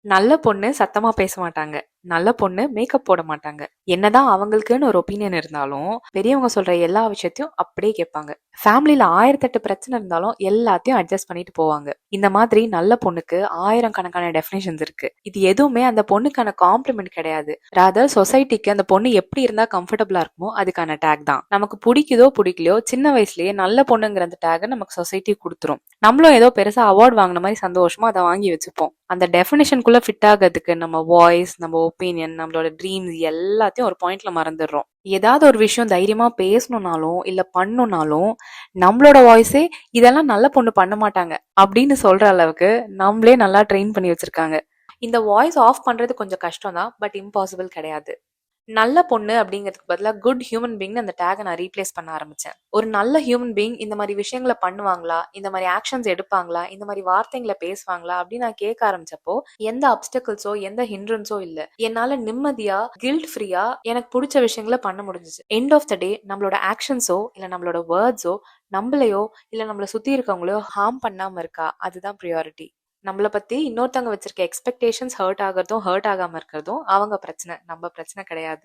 நல்ல பொண்ணு சத்தமா பேச மாட்டாங்க. நல்ல பொண்ணு மேக்கப் போட மாட்டாங்க. என்னதான் அவங்களுக்குன்னு ஒரு ஒப்பீனியன் இருந்தாலும் பெரியவங்க சொல்ற எல்லா விஷயத்தையும் அப்படியே கேட்பாங்க. ஃபேமிலில 1008 பிரச்சனை இருந்தாலும் எல்லாத்தையும் அட்ஜஸ்ட் பண்ணிட்டு போவாங்க. இந்த மாதிரி நல்ல பொண்ணுக்கு 1000 கணக்கான டெஃபினேஷன்ஸ் இருக்கு. இது எதுவுமே அந்த பொண்ணுக்கான காம்ப்ளிமெண்ட் கிடையாது. ராதர் சொசைட்டிக்கு அந்த பொண்ணு எப்படி இருந்தா கம்ஃபர்டபுளா இருக்குமோ அதுக்கான டேக் தான். நமக்கு பிடிக்குதோ பிடிக்கலையோ சின்ன வயசுலயே நல்ல பொண்ணுங்கிற அந்த டேக நமக்கு சொசைட்டி கொடுத்துரும். நம்மளும் ஏதோ பெருசா அவார்ட் வாங்கின மாதிரி சந்தோஷமா அதை வாங்கி வச்சுப்போம். அந்த டெஃபினேஷனுக்குள்ள ஃபிட் ஆகிறதுக்கு நம்ம வாய்ஸ், நம்ம ஒப்பீனியன், நம்மளோட ட்ரீம்ஸ் எல்லாத்தையும் ஒரு பாயிண்ட்ல மறந்துடுறோம். ஏதாவது ஒரு விஷயம் தைரியமா பேசணும்னாலும் இல்ல பண்ணணும்னாலும் நம்மளோட வாய்ஸே இதெல்லாம் நல்ல பொண்ணு பண்ண மாட்டாங்க அப்படின்னு சொல்ற அளவுக்கு நம்மளே நல்லா ட்ரெயின் பண்ணி வச்சிருக்காங்க. இந்த வாய்ஸ் ஆஃப் பண்றது கொஞ்சம் கஷ்டம் தான், பட் இம்பாசிபிள் கிடையாது. நல்ல பொண்ணு அப்படிங்கிறதுக்கு பதிலாக குட் ஹியூமன் பீங்னு அந்த டேகை நான் ரீப்ளேஸ் பண்ண ஆரம்பிச்சேன். ஒரு நல்ல ஹியூமன் பீங் இந்த மாதிரி விஷயங்களை பண்ணுவாங்களா, இந்த மாதிரி ஆக்ஷன்ஸ் எடுப்பாங்களா, இந்த மாதிரி வார்த்தைகளை பேசுவாங்களா அப்படின்னு நான் கேட்க ஆரம்பிச்சப்போ எந்த அப்டக்கிள்ஸோ எந்த ஹிண்ட்ரன்ஸோ இல்லை. என்னால நிம்மதியா கில்ட் ஃப்ரீயா எனக்கு பிடிச்ச விஷயங்களை பண்ண முடிஞ்சிச்சு. எண்ட் ஆஃப் த டே நம்மளோட ஆக்ஷன்ஸோ இல்ல நம்மளோட வேர்ட்ஸோ நம்மளையோ இல்ல நம்மளை சுத்தி இருக்கவங்களையோ ஹார்ம் பண்ணாம இருக்கா, அதுதான் ப்ரியாரிட்டி. நம்மளை பத்தி இன்னொருத்தவங்க வச்சிருக்க எக்ஸ்பெக்டேஷன்ஸ் ஹர்ட் ஆகிறதும் ஹர்ட் ஆகாம இருக்கிறதும் அவங்க பிரச்சனை, நம்ம பிரச்சனை கிடையாது.